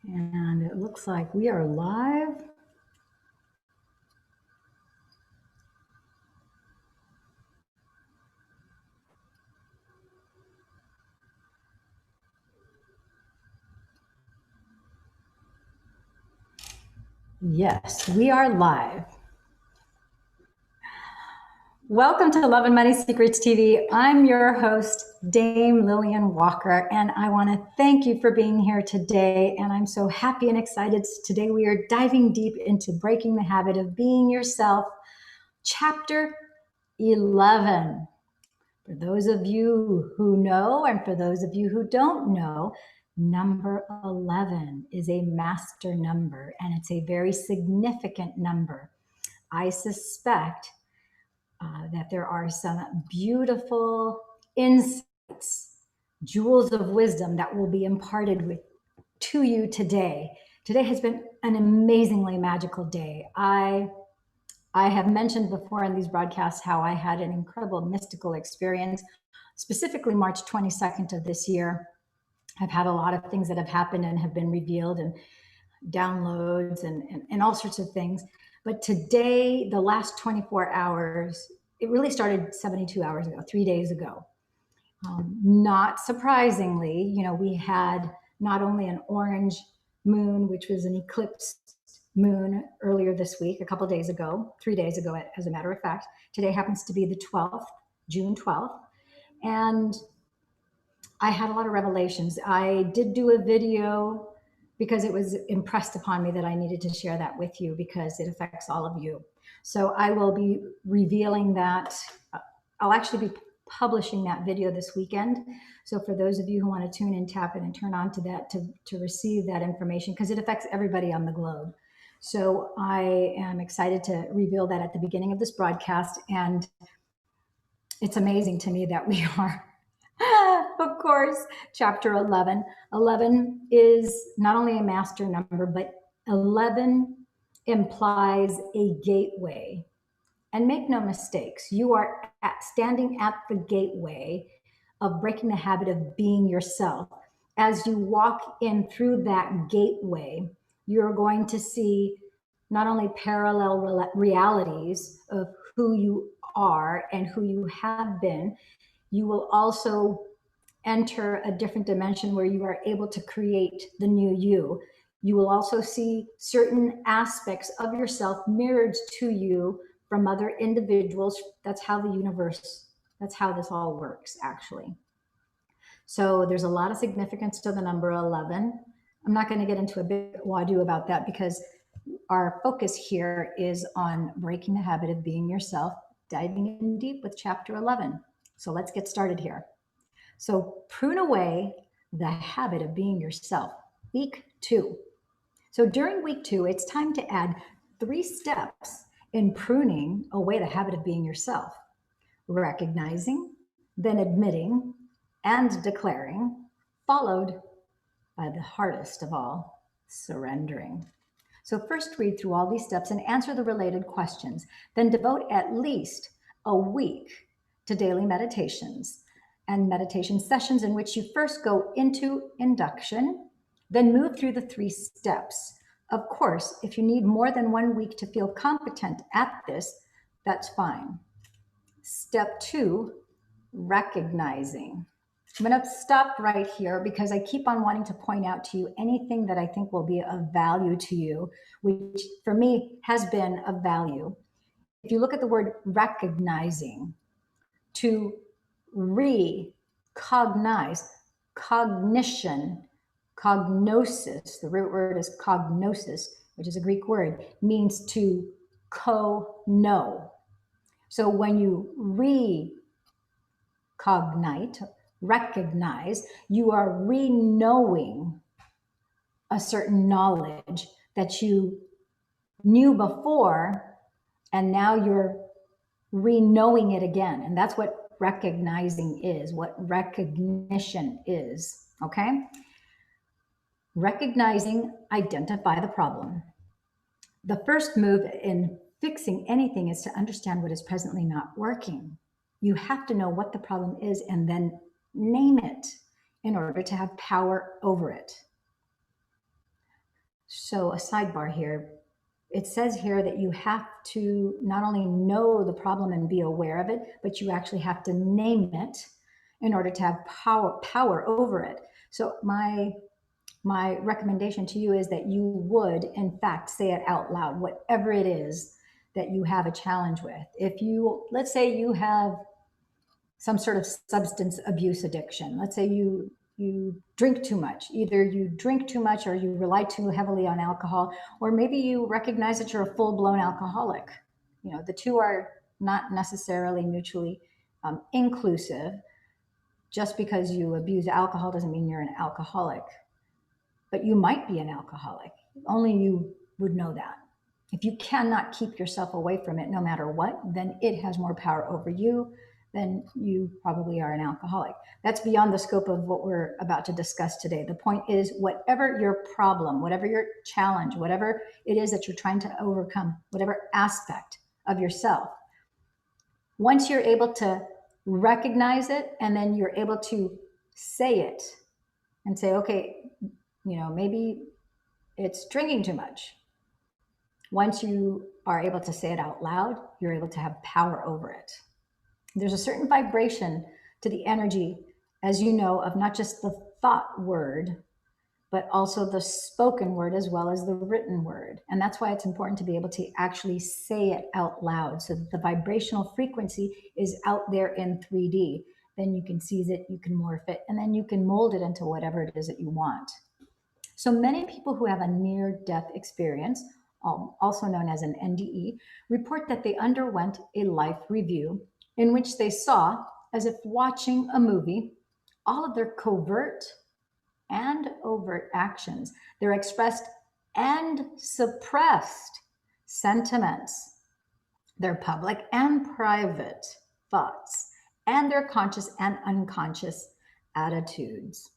And it looks like we are live. Yes, we are live. Welcome to Love and Money Secrets TV. I'm your host, Dame Lillian Walker, and I want to thank you for being here today. And I'm so happy and excited. Today we are diving deep into Breaking the Habit of Being Yourself, Chapter 11. For those of you who know, and for those of you who don't know, number 11 is a master number, and it's a very significant number. I suspect that there are some beautiful insights, jewels of wisdom that will be imparted to you today. Today has been an amazingly magical day. I have mentioned before in these broadcasts how I had an incredible mystical experience, specifically March 22nd of this year. I've had a lot of things that have happened and have been revealed, and downloads and all sorts of things. But today, the last 24 hours, it really started 72 hours ago, 3 days ago. Not surprisingly, we had not only an orange moon, which was an eclipse moon earlier this week, a couple days ago, 3 days ago, as a matter of fact. Today happens to be the 12th, June 12th. And I had a lot of revelations. I did do a video because it was impressed upon me that I needed to share that with you because it affects all of you. So I will be revealing that. I'll actually be publishing that video this weekend. So for those of you who want to tune in, tap in and turn on to that to receive that information, because it affects everybody on the globe. So I am excited to reveal that at the beginning of this broadcast. And it's amazing to me that we are of course, chapter 11. 11 is not only a master number, but 11 implies a gateway. And make no mistakes, you are standing at the gateway of breaking the habit of being yourself. As you walk in through that gateway, you're going to see not only parallel realities of who you are and who you have been, you will also enter a different dimension where you are able to create the new you. You will also see certain aspects of yourself mirrored to you from other individuals. That's how the universe, that's how this all works, actually. So there's a lot of significance to the number 11. I'm not going to get into a big wado about that because our focus here is on breaking the habit of being yourself, diving in deep with chapter 11. So let's get started here. So prune away the habit of being yourself. Week 2. So during week 2, it's time to add 3 steps in pruning away the habit of being yourself. Recognizing, then admitting, and declaring, followed by the hardest of all, surrendering. So first read through all these steps and answer the related questions. Then devote at least a week to daily meditations and meditation sessions in which you first go into induction, then move through the 3 steps. Of course, if you need more than 1 week to feel competent at this, that's fine. Step 2, recognizing. I'm going to stop right here because I keep on wanting to point out to you anything that I think will be of value to you, which for me has been of value. If you look at the word recognizing, to recognize, cognition, cognosis, the root word is cognosis, which is a Greek word, means to co-know. So when you recognize, you are re-knowing a certain knowledge that you knew before, and now you're re-knowing it again. And that's what recognizing is, what recognition is, okay? Recognizing, identify the problem. The first move in fixing anything is to understand what is presently not working. You have to know what the problem is and then name it in order to have power over it. So a sidebar here. It says here that you have to not only know the problem and be aware of it, but you actually have to name it in order to have power over it. So my recommendation to you is that you would in fact say it out loud, whatever it is that you have a challenge with. If you, let's say you have some sort of substance abuse addiction. Let's say you drink too much. Either you drink too much or you rely too heavily on alcohol, or maybe you recognize that you're a full-blown alcoholic. You know, the two are not necessarily mutually inclusive. Just because you abuse alcohol doesn't mean you're an alcoholic, but you might be an alcoholic. Only you would know that. If you cannot keep yourself away from it no matter what, then it has more power over you, then you probably are an alcoholic. That's beyond the scope of what we're about to discuss today. The point is, whatever your problem, whatever your challenge, whatever it is that you're trying to overcome, whatever aspect of yourself, once you're able to recognize it and then you're able to say it and say, okay, you know, maybe it's drinking too much. Once you are able to say it out loud, you're able to have power over it. There's a certain vibration to the energy, as you know, of not just the thought word, but also the spoken word as well as the written word. And that's why it's important to be able to actually say it out loud so that the vibrational frequency is out there in 3D. Then you can seize it, you can morph it, and then you can mold it into whatever it is that you want. So many people who have a near-death experience, also known as an NDE, report that they underwent a life review in which they saw, as if watching a movie, all of their covert and overt actions, their expressed and suppressed sentiments, their public and private thoughts, and their conscious and unconscious attitudes.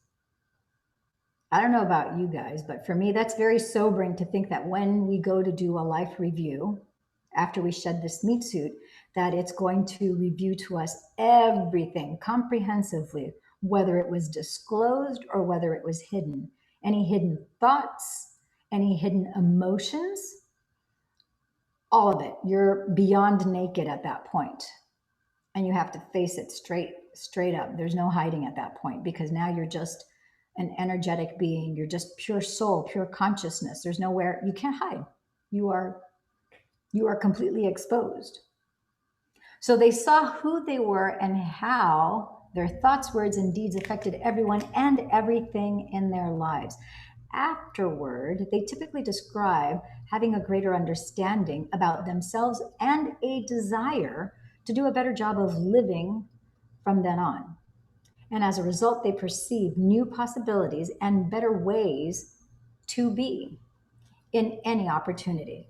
I don't know about you guys, but for me, that's very sobering to think that when we go to do a life review, after we shed this meat suit, that it's going to review to us everything comprehensively, whether it was disclosed or whether it was hidden. Any hidden thoughts, any hidden emotions, all of it. You're beyond naked at that point. And you have to face it straight up. There's no hiding at that point, because now you're just an energetic being. You're just pure soul, pure consciousness. There's nowhere, you can't hide. You are completely exposed. So they saw who they were and how their thoughts, words, and deeds affected everyone and everything in their lives. Afterward, they typically describe having a greater understanding about themselves and a desire to do a better job of living from then on. And as a result, they perceive new possibilities and better ways to be in any opportunity.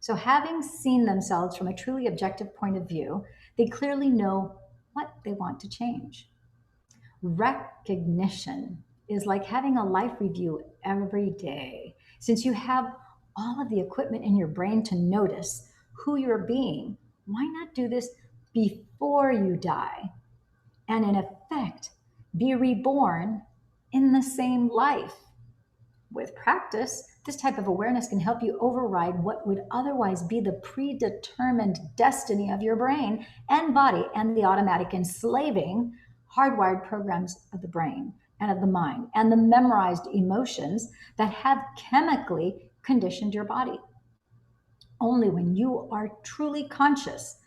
So, having seen themselves from a truly objective point of view, they clearly know what they want to change. Recognition is like having a life review every day. Since you have all of the equipment in your brain to notice who you're being, why not do this before you die? And in effect, be reborn in the same life. With practice, this type of awareness can help you override what would otherwise be the predetermined destiny of your brain and body and the automatic enslaving, hardwired programs of the brain and of the mind and the memorized emotions that have chemically conditioned your body. Only when you are truly conscious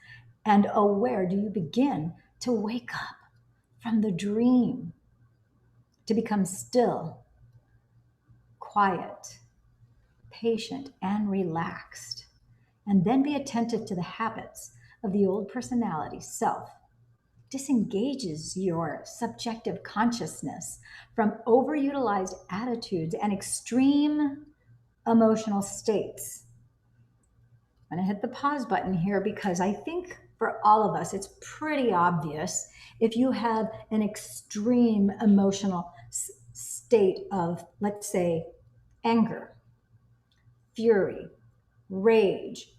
and aware do you begin to wake up from the dream, to become still, quiet, patient, and relaxed, and then be attentive to the habits of the old personality self. Disengages your subjective consciousness from overutilized attitudes and extreme emotional states. I'm going to hit the pause button here because I think for all of us, it's pretty obvious if you have an extreme emotional state of, let's say, anger, fury, rage,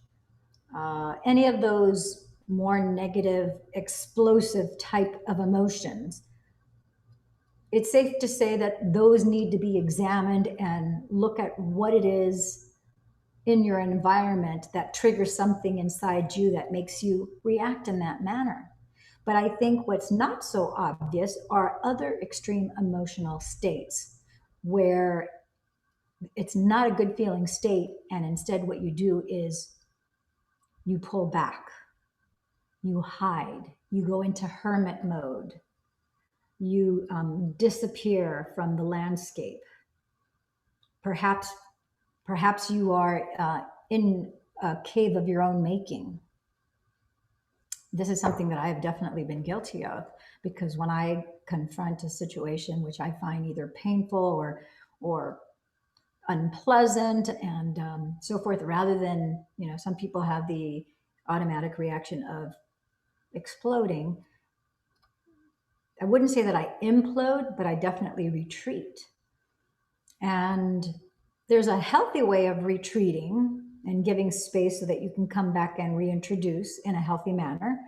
any of those more negative, explosive type of emotions. it's safe to say that those need to be examined and look at what it is in your environment that triggers something inside you that makes you react in that manner. But I think what's not so obvious are other extreme emotional states where it's not a good feeling state. And instead, what you do is you pull back, you hide, you go into hermit mode, you disappear from the landscape. Perhaps, perhaps you are in a cave of your own making. This is something that I have definitely been guilty of, because when I confront a situation which I find either painful or unpleasant and so forth, rather than, some people have the automatic reaction of exploding. I wouldn't say that I implode, but I definitely retreat. And there's a healthy way of retreating and giving space so that you can come back and reintroduce in a healthy manner.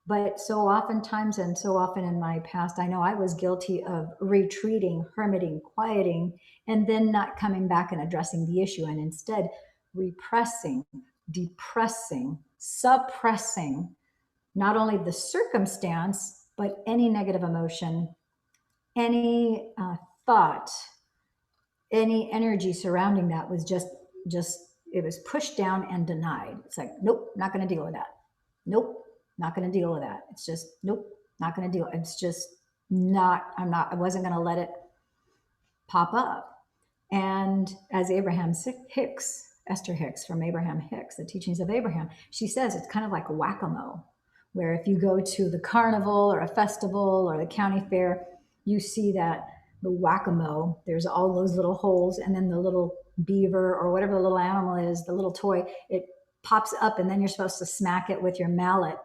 But so oftentimes and so often in my past, I know I was guilty of retreating, hermiting, quieting, and then not coming back and addressing the issue, and instead repressing, depressing, suppressing not only the circumstance, but any negative emotion, any thought, any energy surrounding that was just it was pushed down and denied. It's like, nope, not going to deal with that. Nope, not going to deal with that. It's just, nope, not going to deal. It's just not, I wasn't going to let it pop up. And as Abraham Hicks, Esther Hicks from Abraham Hicks, the teachings of Abraham, she says it's kind of like a whack-a-mole, where if you go to the carnival or a festival or the county fair, you see that the whack-a-mole, there's all those little holes, and then the little beaver or whatever the little animal is, the little toy, it pops up, and then you're supposed to smack it with your mallet,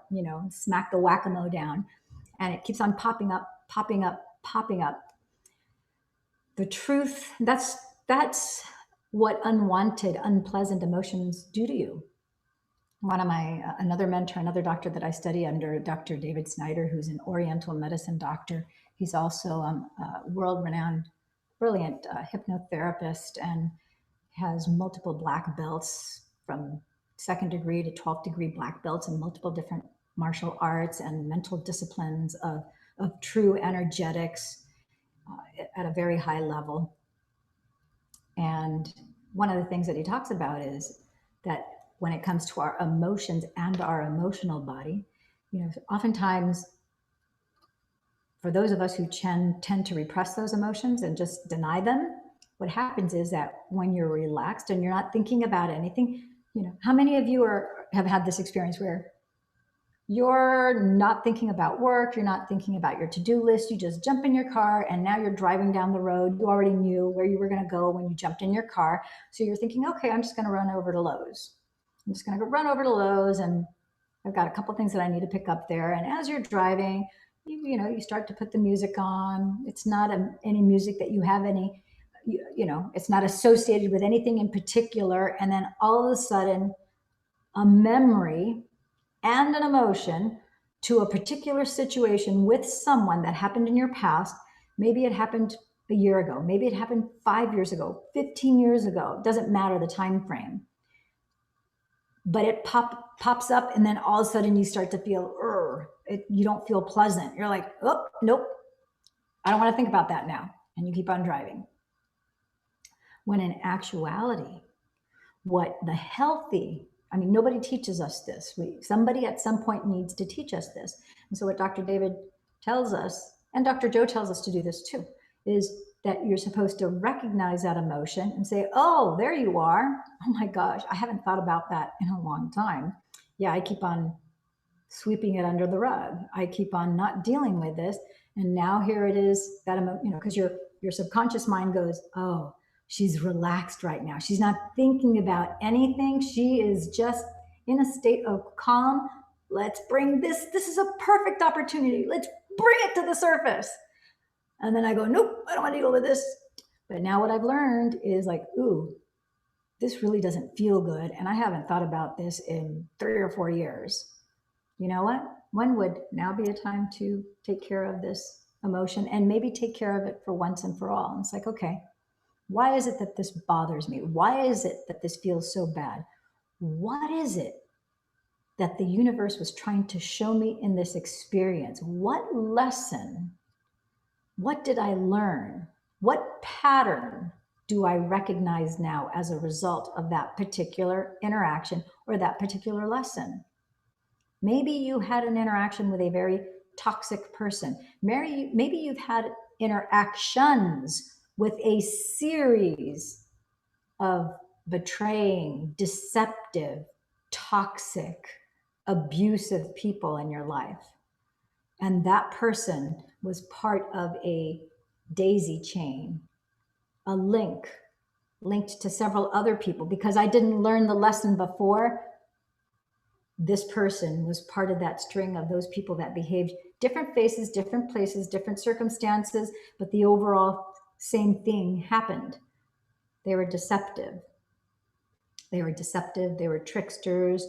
smack the whack-a-mole down, and it keeps on popping up, popping up, popping up. The truth, that's what unwanted, unpleasant emotions do to you. One of my, another mentor, another doctor that I study under, Dr. David Snyder, who's an Oriental medicine doctor. He's also a world-renowned, brilliant hypnotherapist, and has multiple black belts from 2nd degree to 12th degree black belts in multiple different martial arts and mental disciplines of true energetics at a very high level. And one of the things that he talks about is that when it comes to our emotions and our emotional body, oftentimes for those of us who tend to repress those emotions and just deny them, what happens is that when you're relaxed and you're not thinking about anything, how many of you have had this experience where you're not thinking about work, you're not thinking about your to-do list, you just jump in your car and now you're driving down the road. You already knew where you were going to go when you jumped in your car. So you're thinking, okay, I'm just going to run over to Lowe's. I'm just going to go run over to Lowe's, and I've got a couple things that I need to pick up there. And as you're driving, you start to put the music on. It's not any music that you have any, it's not associated with anything in particular. And then all of a sudden, a memory and an emotion to a particular situation with someone that happened in your past. Maybe it happened a year ago. Maybe it happened 5 years ago, 15 years ago. It doesn't matter the time frame. But it pops up, and then all of a sudden you start to feel, you don't feel pleasant. You're like, oh, nope, I don't want to think about that now. And you keep on driving. When in actuality, what the healthy, nobody teaches us this. Somebody at some point needs to teach us this. And so what Dr. David tells us, and Dr. Joe tells us to do this too, is that you're supposed to recognize that emotion and say, oh, there you are. Oh my gosh, I haven't thought about that in a long time. Yeah, I keep on sweeping it under the rug. I keep on not dealing with this. And now here it is, that because your subconscious mind goes, oh, she's relaxed right now. She's not thinking about anything. She is just in a state of calm. Let's bring this is a perfect opportunity. Let's bring it to the surface. And then I go, nope, I don't want to deal with this. But now what I've learned is like, ooh, this really doesn't feel good. And I haven't thought about this in 3 or 4 years. You know what? When would now be a time to take care of this emotion and maybe take care of it for once and for all. And it's like, okay, why is it that this bothers me? Why is it that this feels so bad? What is it that the universe was trying to show me in this experience? What lesson? What did I learn? What pattern do I recognize now as a result of that particular interaction or that particular lesson? Maybe you had an interaction with a very toxic person. Maybe you've had interactions with a series of betraying, deceptive, toxic, abusive people in your life. And that person was part of a daisy chain, a link linked to several other people. Because I didn't learn the lesson before, this person was part of that string of those people that behaved different faces, different places, different circumstances, but the overall same thing happened. They were deceptive. They were deceptive. They were tricksters.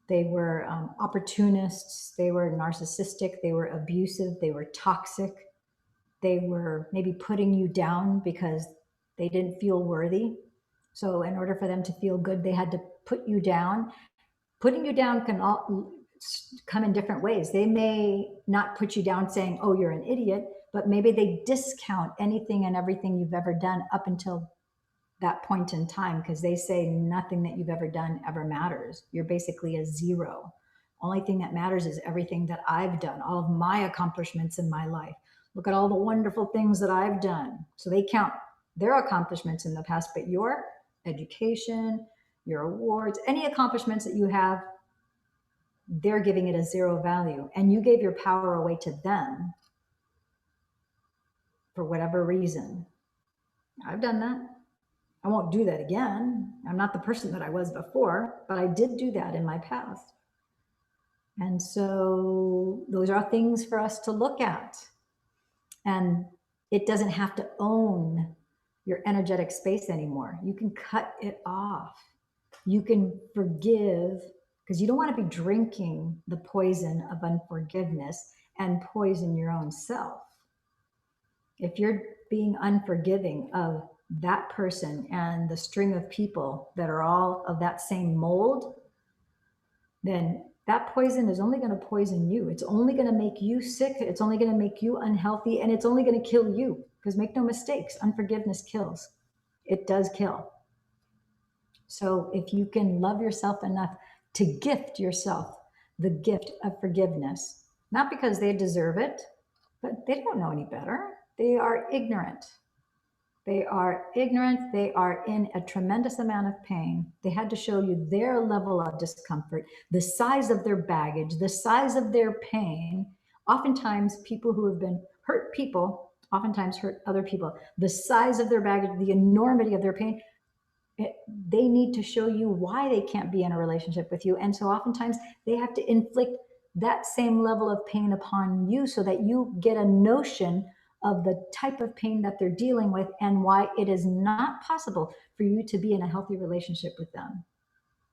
They were opportunists. They were narcissistic. They were abusive. They were toxic. They were maybe putting you down because they didn't feel worthy. So in order for them to feel good, they had to put you down. Putting you down can all come in different ways. They may not put you down saying, oh, you're an idiot, but maybe they discount anything and everything you've ever done up until that point in time, because they say nothing that you've ever done ever matters. You're basically a zero. Only thing that matters is everything that I've done, all of my accomplishments in my life. Look at all the wonderful things that I've done. So they count their accomplishments in the past, but your education, your awards, any accomplishments that you have, they're giving it a zero value. And you gave your power away to them for whatever reason. I've done that. I won't do that again. I'm not the person that I was before, but I did do that in my past. And so those are things for us to look at. And it doesn't have to own your energetic space anymore. You can cut it off. You can forgive, because you don't want to be drinking the poison of unforgiveness and poison your own self. If you're being unforgiving of that person and the string of people that are all of that same mold, then that poison is only going to poison you. It's only going to make you sick. It's only going to make you unhealthy, and it's only going to kill you. Because make no mistakes, unforgiveness kills. It does kill. So if you can love yourself enough to gift yourself the gift of forgiveness, not because they deserve it, but they don't know any better. They are ignorant. They are ignorant. They are in a tremendous amount of pain. They had to show you their level of discomfort, the size of their baggage, the size of their pain. Oftentimes, people who have been hurt people oftentimes hurt other people. The size of their baggage, the enormity of their pain, they need to show you why they can't be in a relationship with you. And so oftentimes they have to inflict that same level of pain upon you so that you get a notion of the type of pain that they're dealing with and why it is not possible for you to be in a healthy relationship with them.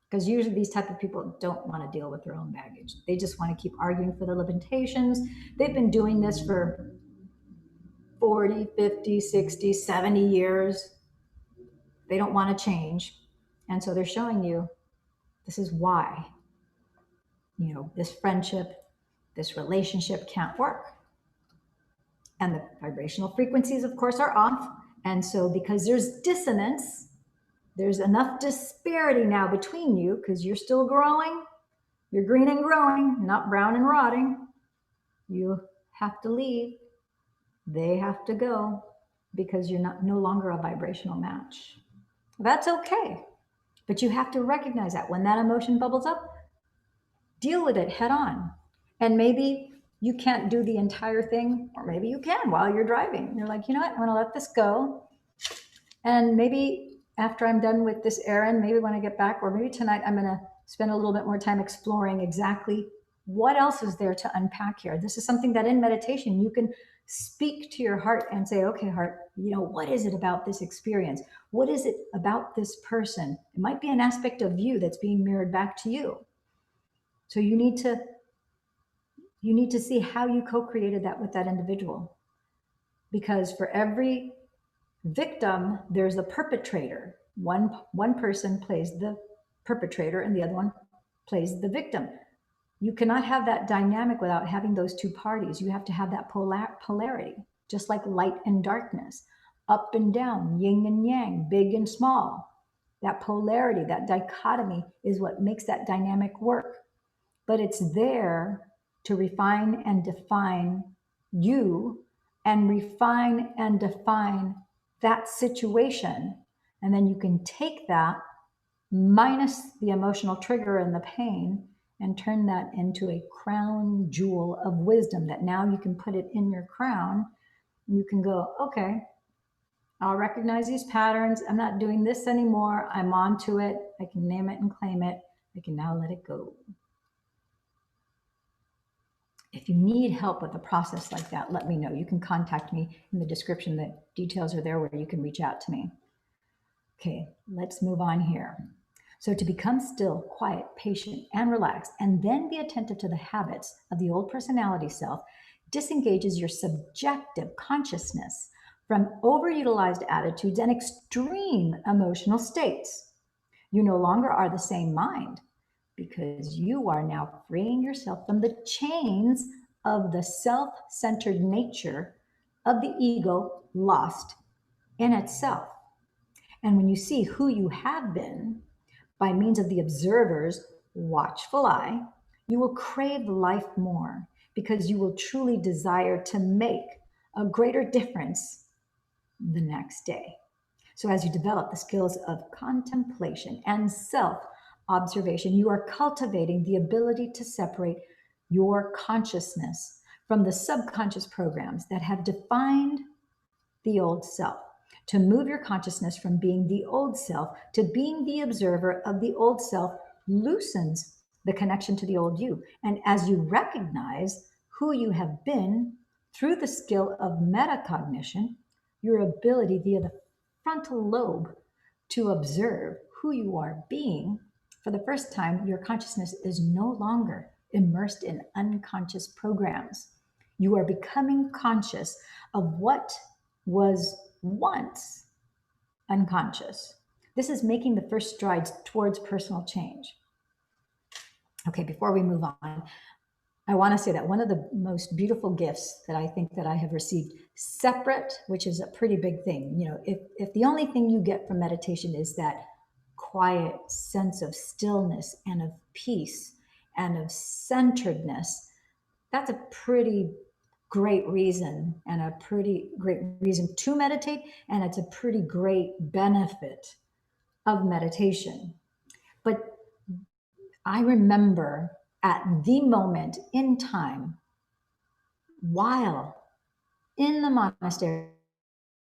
Because usually these type of people don't want to deal with their own baggage. They just want to keep arguing for their limitations. They've been doing this for 40, 50, 60, 70 years. They don't want to change. And so they're showing you this is why, this friendship, this relationship can't work. And the vibrational frequencies, of course, are off. And so because there's dissonance, there's enough disparity now between you, because you're still growing. You're green and growing, not brown and rotting. You have to leave. They have to go, because you're no longer a vibrational match. That's okay. But you have to recognize that when that emotion bubbles up, deal with it head on. And maybe you can't do the entire thing, or maybe you can while you're driving. You're like, you know what, I'm going to let this go. And maybe after I'm done with this errand, maybe when I get back, or maybe tonight, I'm going to spend a little bit more time exploring exactly what else is there to unpack here. This is something that in meditation, you can speak to your heart and say, okay, heart, what is it about this experience? What is it about this person? It might be an aspect of you that's being mirrored back to you. So you need to see how you co-created that with that individual. because for every victim, there's a perpetrator. One person plays the perpetrator and the other one plays the victim. You cannot have that dynamic without having those two parties. You have to have that polarity, just like light and darkness, up and down, yin and yang, big and small. That polarity, that dichotomy is what makes that dynamic work. But it's there to refine and define you and refine and define that situation. And then you can take that minus the emotional trigger and the pain and turn that into a crown jewel of wisdom that now you can put it in your crown. And you can go, okay, I'll recognize these patterns. I'm not doing this anymore. I'm on to it. I can name it and claim it. I can now let it go. If you need help with a process like that, let me know. You can contact me in the description. The details are there where you can reach out to me. Okay, let's move on here. So to become still, quiet, patient, and relaxed, and then be attentive to the habits of the old personality self, disengages your subjective consciousness from overutilized attitudes and extreme emotional states. You no longer are the same mind because you are now freeing yourself from the chains of the self-centered nature of the ego lost in itself. And when you see who you have been by means of the observer's watchful eye, you will crave life more because you will truly desire to make a greater difference the next day. So as you develop the skills of contemplation and self-observation, you are cultivating the ability to separate your consciousness from the subconscious programs that have defined the old self, to move your consciousness from being the old self to being the observer of the old self loosens the connection to the old you. And as you recognize who you have been through the skill of metacognition, your ability via the frontal lobe to observe who you are being, for the first time, your consciousness is no longer immersed in unconscious programs. You are becoming conscious of what was once unconscious. This is making the first strides towards personal change. Okay, before we move on, I want to say that one of the most beautiful gifts that I think that I have received separate, which is a pretty big thing. You know, if the only thing you get from meditation is that quiet sense of stillness and of peace and of centeredness, that's a pretty great reason and a pretty great reason to meditate. And it's a pretty great benefit of meditation. But I remember at the moment in time, while in the monastery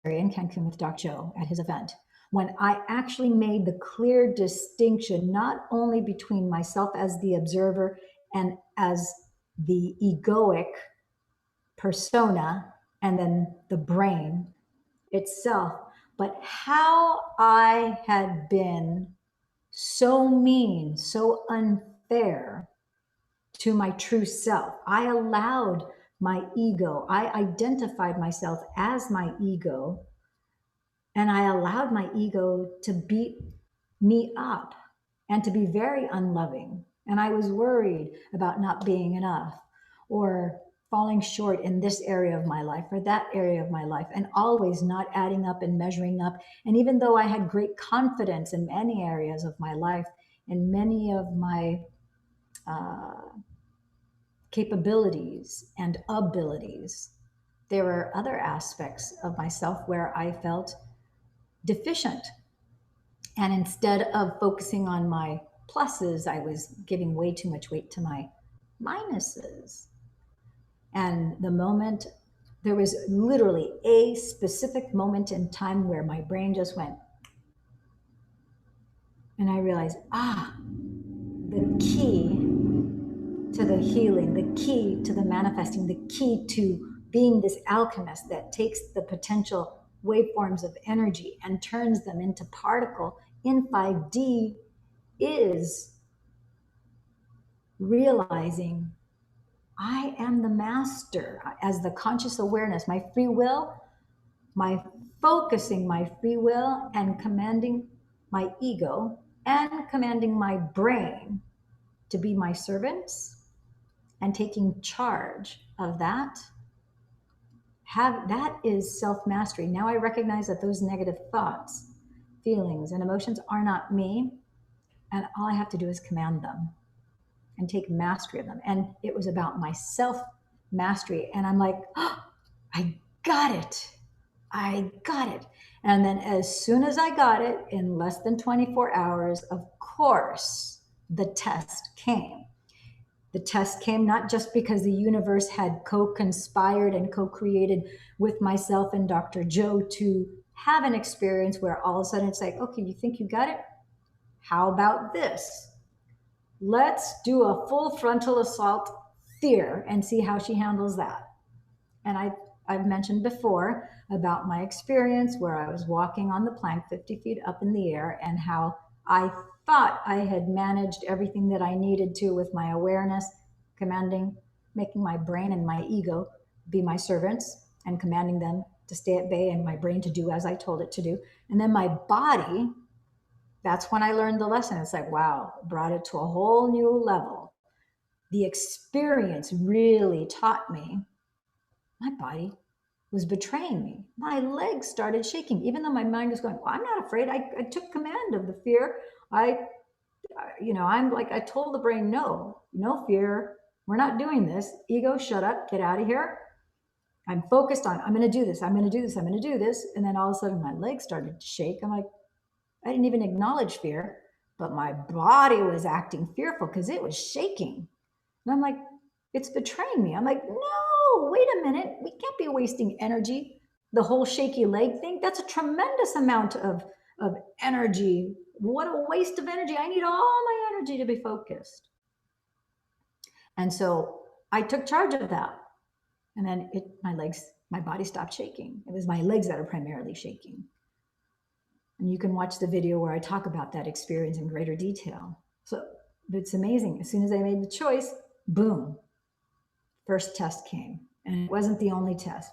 in Cancun with Dr. Joe at his event, when I actually made the clear distinction, not only between myself as the observer and as the egoic persona and then the brain itself, but how I had been so mean, so unfair to my true self. I allowed my ego, I identified myself as my ego, and I allowed my ego to beat me up and to be very unloving. And I was worried about not being enough or falling short in this area of my life or that area of my life, and always not adding up and measuring up. And even though I had great confidence in many areas of my life and many of my capabilities and abilities, there were other aspects of myself where I felt deficient. And instead of focusing on my pluses, I was giving way too much weight to my minuses. And the moment, there was literally a specific moment in time where my brain just went, and I realized, the key to the healing, the key to the manifesting, the key to being this alchemist that takes the potential waveforms of energy and turns them into particle in 5D is realizing I am the master as the conscious awareness. My free will my focusing my free will and commanding my ego and commanding my brain to be my servants and taking charge of that, that is self-mastery. Now I recognize that those negative thoughts, feelings, and emotions are not me, and all I have to do is command them and take mastery of them. And it was about my self-mastery. And I'm like, oh, I got it. I got it. And then as soon as I got it, in less than 24 hours, of course, the test came. The test came not just because the universe had co-conspired and co-created with myself and Dr. Joe to have an experience where all of a sudden it's like, okay, you think you got it? How about this? Let's do a full frontal assault fear and see how she handles that. And I've mentioned before about my experience where I was walking on the plank 50 feet up in the air and how I thought I had managed everything that I needed to with my awareness, commanding, making my brain and my ego be my servants and commanding them to stay at bay and my brain to do as I told it to do. And then my body, that's when I learned the lesson. It's like, wow, brought it to a whole new level. The experience really taught me my body was betraying me. My legs started shaking, even though my mind was going, well, I'm not afraid. I took command of the fear. I'm like, I told the brain, no fear. We're not doing this. Ego, shut up, get out of here. I'm focused on, I'm going to do this. I'm going to do this. I'm going to do this. And then all of a sudden my legs started to shake. I'm like, I didn't even acknowledge fear, but my body was acting fearful because it was shaking. And I'm like, it's betraying me. I'm like, no, wait a minute. We can't be wasting energy. The whole shaky leg thing, that's a tremendous amount of energy. What a waste of energy. I need all my energy to be focused. And so I took charge of that. And then my body stopped shaking. It was my legs that are primarily shaking. And you can watch the video where I talk about that experience in greater detail. So it's amazing. As soon as I made the choice, boom, first test came. And it wasn't the only test.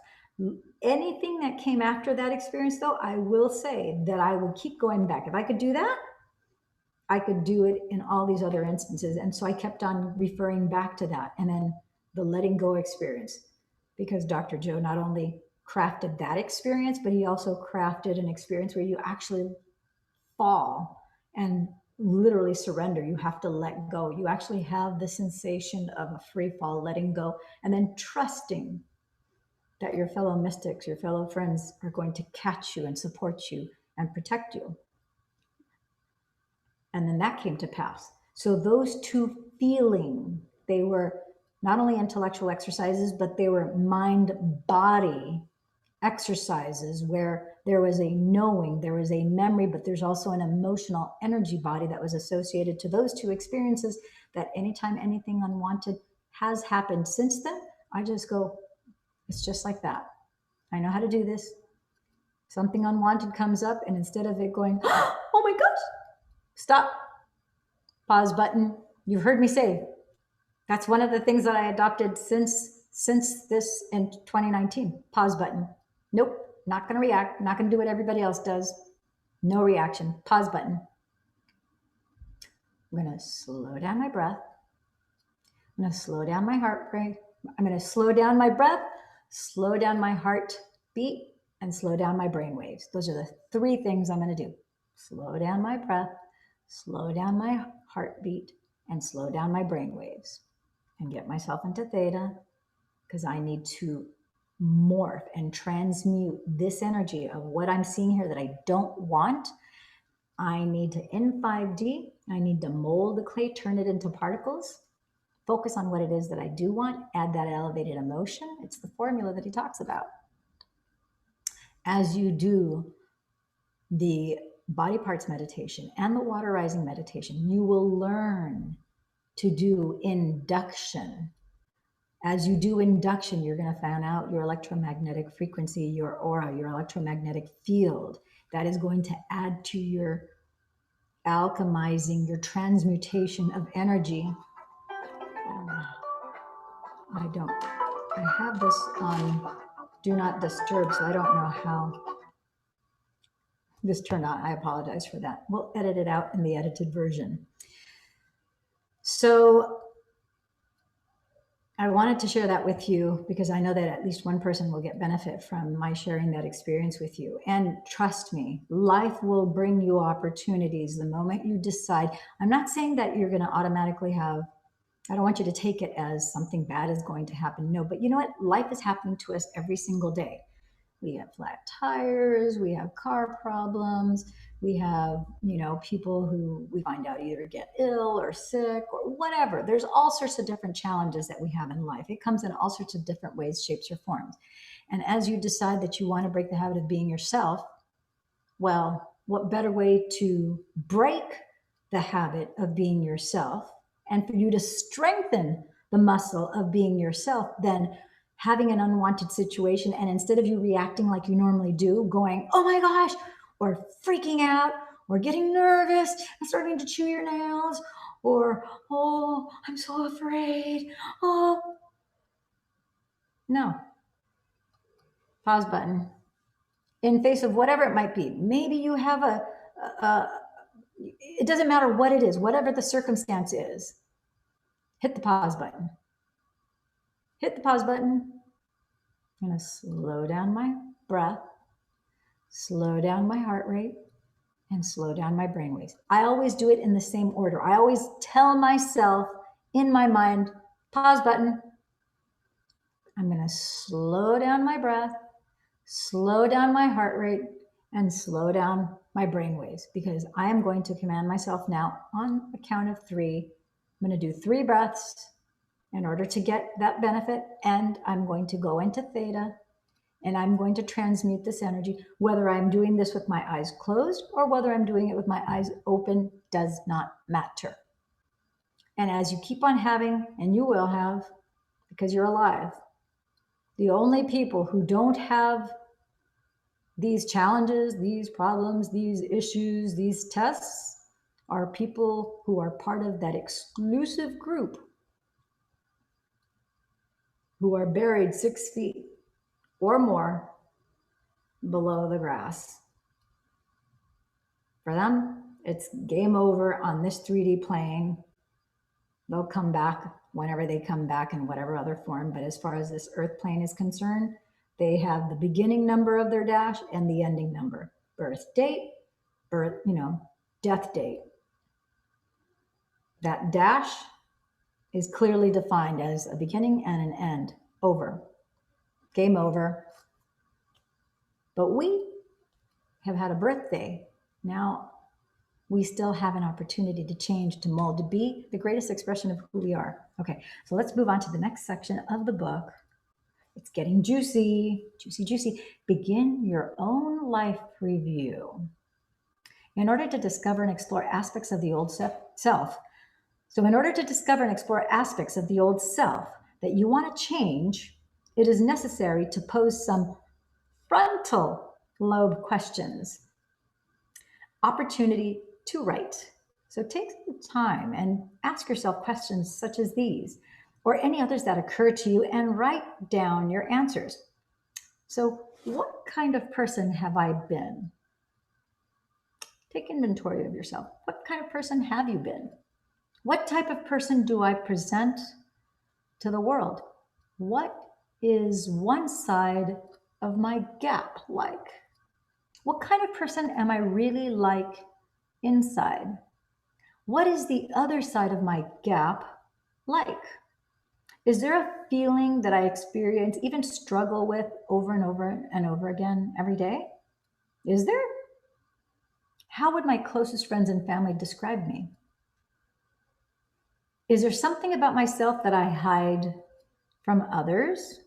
Anything that came after that experience, though, I will say that I would keep going back. If I could do that, I could do it in all these other instances. And so I kept on referring back to that. And then the letting go experience, because Dr. Joe not only crafted that experience, but he also crafted an experience where you actually fall and literally surrender. You have to let go. You actually have the sensation of a free fall, letting go, and then trusting that your fellow mystics, your fellow friends are going to catch you and support you and protect you. And then that came to pass. So those two feelings, they were not only intellectual exercises, but they were mind-body exercises where there was a knowing, there was a memory, but there's also an emotional energy body that was associated to those two experiences, that anytime anything unwanted has happened since then, I just go, it's just like that. I know how to do this. Something unwanted comes up, and instead of it going, oh my gosh, stop, pause button. You've heard me say, that's one of the things that I adopted since this in 2019, pause button. Nope, not going to react, not going to do what everybody else does. No reaction, pause button. I'm going to slow down my breath. I'm going to slow down my heart rate. I'm going to slow down my breath, slow down my heartbeat, and slow down my brain waves. Those are the three things I'm going to do. Slow down my breath, slow down my heartbeat, and slow down my brain waves. And get myself into theta, because I need to morph and transmute this energy of what I'm seeing here that I don't want. I need to, in 5D, I need to mold the clay, turn it into particles, focus on what it is that I do want, add that elevated emotion. It's the formula that he talks about. As you do the body parts meditation and the water rising meditation, you will learn to do induction. As you do induction, you're going to find out your electromagnetic frequency, your aura, your electromagnetic field. That is going to add to your alchemizing, your transmutation of energy. I have this on do not disturb, so I don't know how this turned out. I apologize for that. We'll edit it out in the edited version. So I wanted to share that with you because I know that at least one person will get benefit from my sharing that experience with you. And trust me, life will bring you opportunities the moment you decide. I'm not saying that you're going to automatically have, I don't want you to take it as something bad is going to happen. No, but you know what? Life is happening to us every single day. We have flat tires, we have car problems, we have, people who we find out either get ill or sick or whatever. There's all sorts of different challenges that we have in life. It comes in all sorts of different ways, shapes, or forms. And as you decide that you want to break the habit of being yourself, well, what better way to break the habit of being yourself and for you to strengthen the muscle of being yourself than having an unwanted situation, and instead of you reacting like you normally do, going, oh my gosh, or freaking out, or getting nervous and starting to chew your nails, or, oh, I'm so afraid. Oh, no. Pause button. In face of whatever it might be. Maybe you have it doesn't matter what it is, whatever the circumstance is, hit the pause button. Hit the pause button. I'm going to slow down my breath, slow down my heart rate, and slow down my brainwaves. I always do it in the same order. I always tell myself in my mind, pause button. I'm going to slow down my breath, slow down my heart rate, and slow down my brainwaves, because I am going to command myself now on a count of 3. I'm going to do 3 breaths in order to get that benefit, and I'm going to go into theta, and I'm going to transmute this energy. Whether I'm doing this with my eyes closed or whether I'm doing it with my eyes open does not matter. And as you keep on having, and you will have, because you're alive, the only people who don't have these challenges, these problems, these issues, these tests are people who are part of that exclusive group who are buried 6 feet or more below the grass. For them, it's game over on this 3D plane. They'll come back whenever they come back in whatever other form. But as far as this earth plane is concerned, they have the beginning number of their dash and the ending number. Birth date, death date. That dash is clearly defined as a beginning and an end. Over. Game over. But we have had a birthday. Now we still have an opportunity to change, to mold, to be the greatest expression of who we are. Okay, so let's move on to the next section of the book. It's getting juicy, juicy, juicy. Begin your own life review. In order to discover and explore aspects of the old self, in order to discover and explore aspects of the old self that you want to change, it is necessary to pose some frontal lobe questions. Opportunity to write. So take some time and ask yourself questions such as these, or any others that occur to you, and write down your answers. So what kind of person have I been? Take inventory of yourself. What kind of person have you been? What type of person do I present to the world? What is one side of my gap like? What kind of person am I really like inside? What is the other side of my gap like? Is there a feeling that I experience, even struggle with over and over and over again every day? Is there? How would my closest friends and family describe me? Is there something about myself that I hide from others?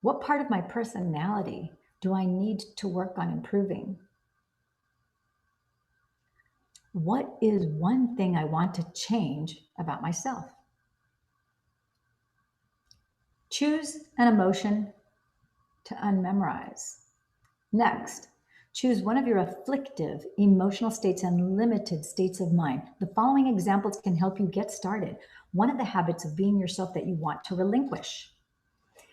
What part of my personality do I need to work on improving? What is one thing I want to change about myself? Choose an emotion to unmemorize. Next, choose one of your afflictive emotional states and limited states of mind. The following examples can help you get started. One of the habits of being yourself that you want to relinquish.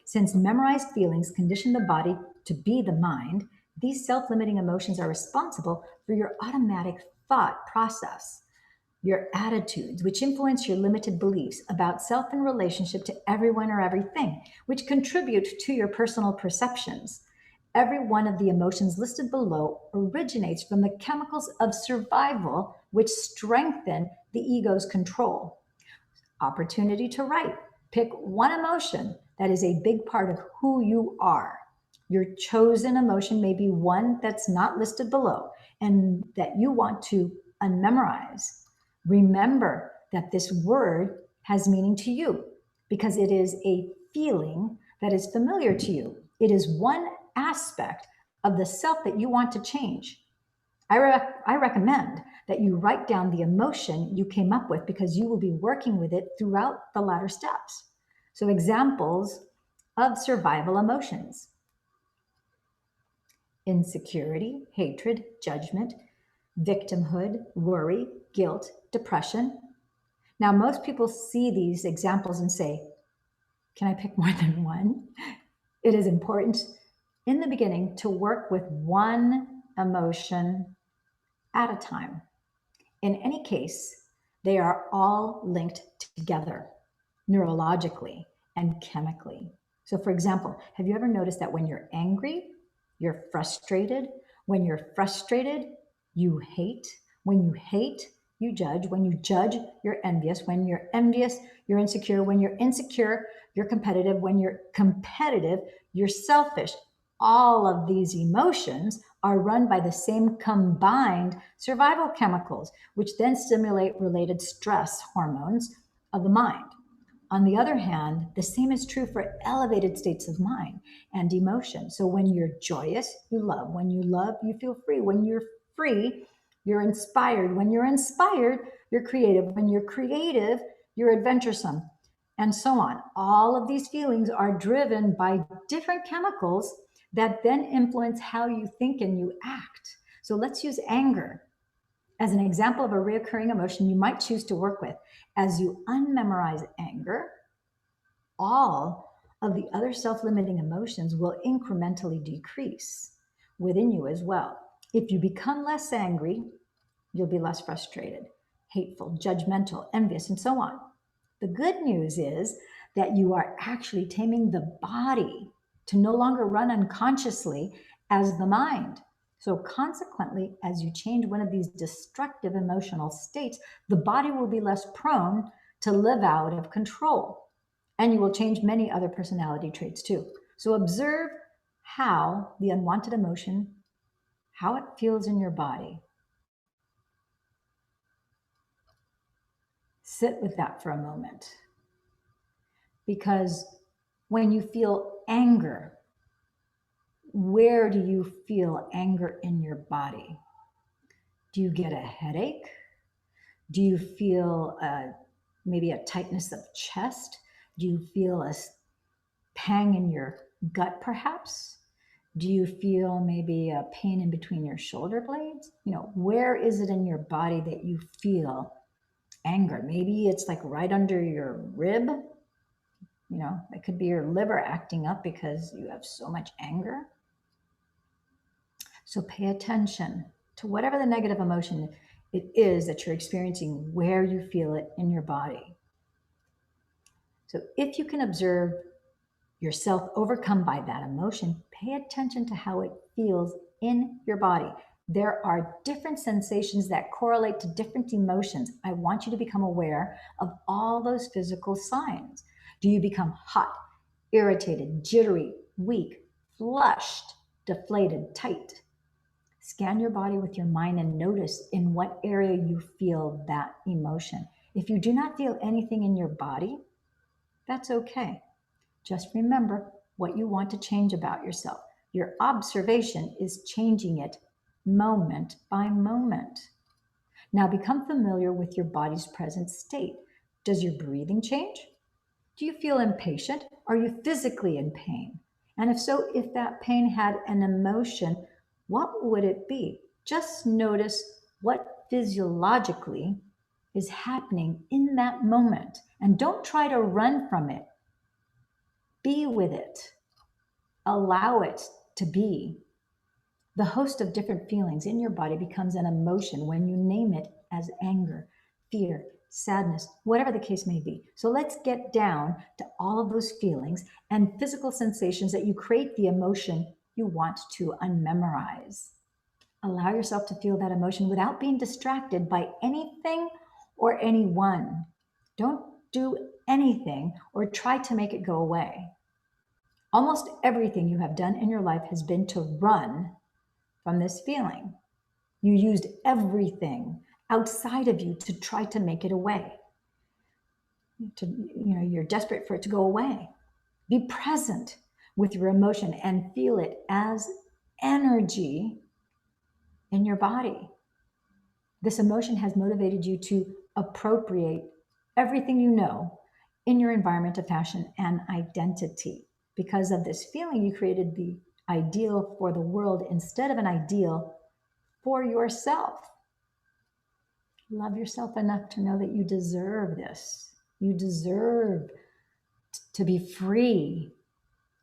Since memorized feelings condition the body to be the mind, these self-limiting emotions are responsible for your automatic thought process, your attitudes, which influence your limited beliefs about self in relationship to everyone or everything, which contribute to your personal perceptions. Every one of the emotions listed below originates from the chemicals of survival, which strengthen the ego's control. Opportunity to write. Pick one emotion that is a big part of who you are. Your chosen emotion may be one that's not listed below and that you want to unmemorize. Remember that this word has meaning to you because it is a feeling that is familiar to you. It is one aspect of the self that you want to change. I recommend that you write down the emotion you came up with because you will be working with it throughout the latter steps. So, examples of survival emotions: insecurity, hatred, judgment, victimhood, worry, guilt, depression. Now, most people see these examples and say, can I pick more than one? It is important in the beginning to work with one emotion at a time. In any case, they are all linked together neurologically and chemically. So, for example, have you ever noticed that when you're angry, you're frustrated? When you're frustrated, you hate. When you hate, you judge. When you judge, you're envious. When you're envious, you're insecure. When you're insecure, you're competitive. When you're competitive, you're selfish. All of these emotions are run by the same combined survival chemicals, which then stimulate related stress hormones of the mind. On the other hand, the same is true for elevated states of mind and emotion. So when you're joyous, you love. When you love, you feel free. When you're free, you're inspired. When you're inspired, you're creative. When you're creative, you're adventuresome, and so on. All of these feelings are driven by different chemicals that then influence how you think and you act. So let's use anger as an example of a recurring emotion you might choose to work with. As you unmemorize anger, all of the other self-limiting emotions will incrementally decrease within you as well. If you become less angry, you'll be less frustrated, hateful, judgmental, envious, and so on. The good news is that you are actually taming the body to no longer run unconsciously as the mind. So consequently, as you change one of these destructive emotional states, the body will be less prone to live out of control. And you will change many other personality traits too. So observe how the unwanted emotion, how it feels in your body. Sit with that for a moment. Because when you feel anger, where do you feel anger in your body? Do you get a headache? Do you feel maybe a tightness of chest? Do you feel a pang in your gut perhaps? Do you feel maybe a pain in between your shoulder blades? Where is it in your body that you feel anger? Maybe it's like right under your rib. It could be your liver acting up because you have so much anger. So pay attention to whatever the negative emotion it is that you're experiencing, where you feel it in your body. So if you can observe yourself overcome by that emotion, pay attention to how it feels in your body. There are different sensations that correlate to different emotions. I want you to become aware of all those physical signs. Do you become hot, irritated, jittery, weak, flushed, deflated, tight? Scan your body with your mind and notice in what area you feel that emotion. If you do not feel anything in your body, that's okay. Just remember what you want to change about yourself. Your observation is changing it moment by moment. Now become familiar with your body's present state. Does your breathing change? Do you feel impatient? Are you physically in pain? And if so, if that pain had an emotion, what would it be? Just notice what physiologically is happening in that moment. And don't try to run from it. Be with it. Allow it to be. The host of different feelings in your body becomes an emotion when you name it as anger, fear, sadness, whatever the case may be. So let's get down to all of those feelings and physical sensations that you create the emotion you want to unmemorize. Allow yourself to feel that emotion without being distracted by anything or anyone. Don't do anything or try to make it go away. Almost everything you have done in your life has been to run from this feeling. You used everything outside of you to try to make it away. You're desperate for it to go away. Be present with your emotion and feel it as energy in your body. This emotion has motivated you to appropriate everything you know in your environment of fashion and identity. Because of this feeling, you created the ideal for the world instead of an ideal for yourself. Love yourself enough to know that you deserve this. You deserve to be free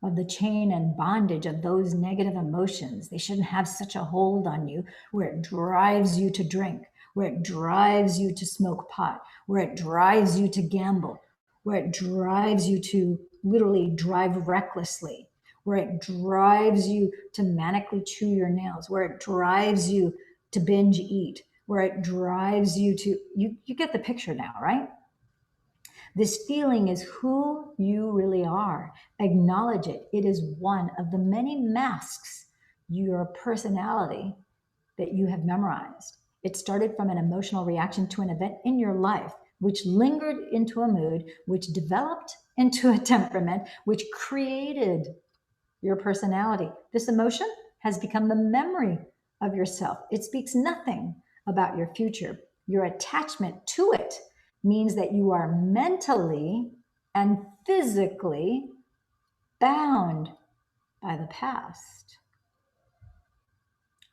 of the chain and bondage of those negative emotions. They shouldn't have such a hold on you where it drives you to drink, where it drives you to smoke pot, where it drives you to gamble, where it drives you to literally drive recklessly, where it drives you to manically chew your nails, where it drives you to binge eat, where it drives you to, you get the picture now, right? This feeling is who you really are. Acknowledge it. It is one of the many masks, your personality, that you have memorized. It started from an emotional reaction to an event in your life, which lingered into a mood, which developed into a temperament, which created your personality. This emotion has become the memory of yourself. It speaks nothing about your future. Your attachment to it means that you are mentally and physically bound by the past.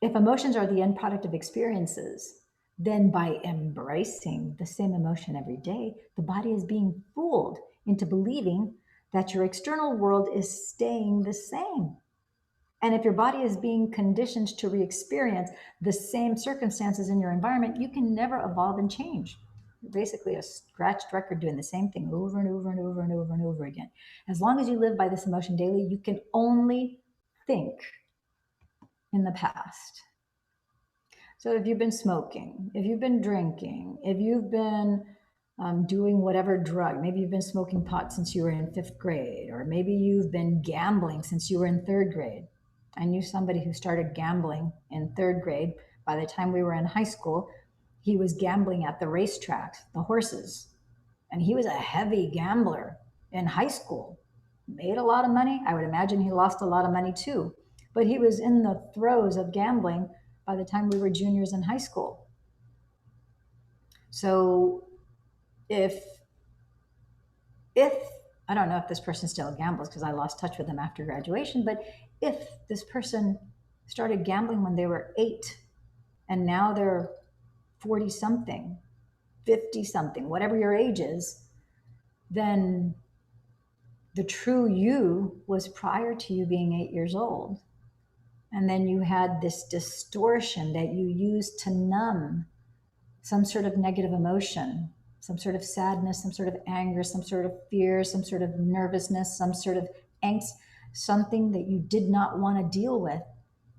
If emotions are the end product of experiences, then by embracing the same emotion every day, the body is being fooled into believing that your external world is staying the same. And if your body is being conditioned to re-experience the same circumstances in your environment, you can never evolve and change. You're basically a scratched record doing the same thing over and over and over and over and over again. As long as you live by this emotion daily, you can only think in the past. So if you've been smoking, if you've been drinking, if you've been doing whatever drug, maybe you've been smoking pot since you were in 5th grade, or maybe you've been gambling since you were in 3rd grade. I knew somebody who started gambling in 3rd grade. By the time we were in high school, he was gambling at the racetrack, the horses. And he was a heavy gambler in high school. Made a lot of money. I would imagine he lost a lot of money too. But he was in the throes of gambling by the time we were juniors in high school. So if I don't know if this person still gambles because I lost touch with them after graduation, but if this person started gambling when they were 8 and now they're 40 something, 50 something, whatever your age is, then the true you was prior to you being 8 years old. And then you had this distortion that you used to numb some sort of negative emotion, some sort of sadness, some sort of anger, some sort of fear, some sort of nervousness, some sort of angst, something that you did not want to deal with.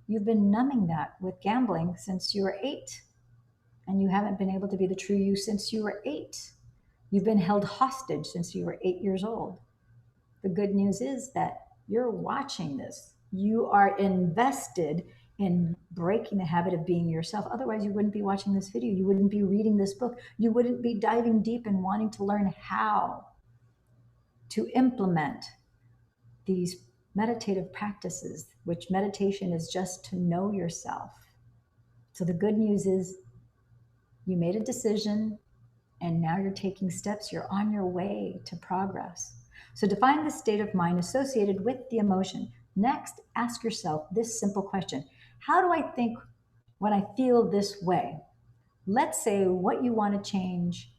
You've been numbing that with gambling since you were 8. And you haven't been able to be the true you since you were 8. You've been held hostage since you were 8 years old. The good news is that you're watching this. You are invested in breaking the habit of being yourself. Otherwise, you wouldn't be watching this video. You wouldn't be reading this book. You wouldn't be diving deep and wanting to learn how to implement these meditative practices, which meditation is just to know yourself. So the good news is you made a decision and now you're taking steps. You're on your way to progress. So define the state of mind associated with the emotion. Next, ask yourself this simple question. How do I think when I feel this way? Let's say what you want to change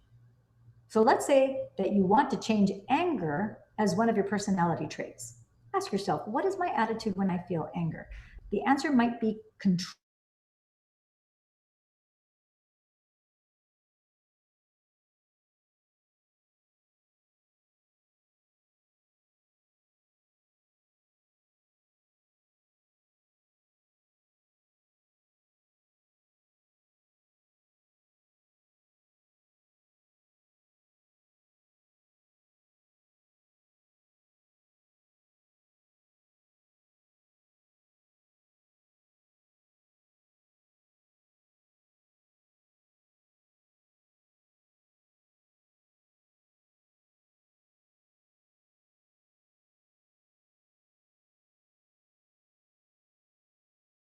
So let's say that you want to change anger as one of your personality traits. Ask yourself, what is my attitude when I feel anger? The answer might be control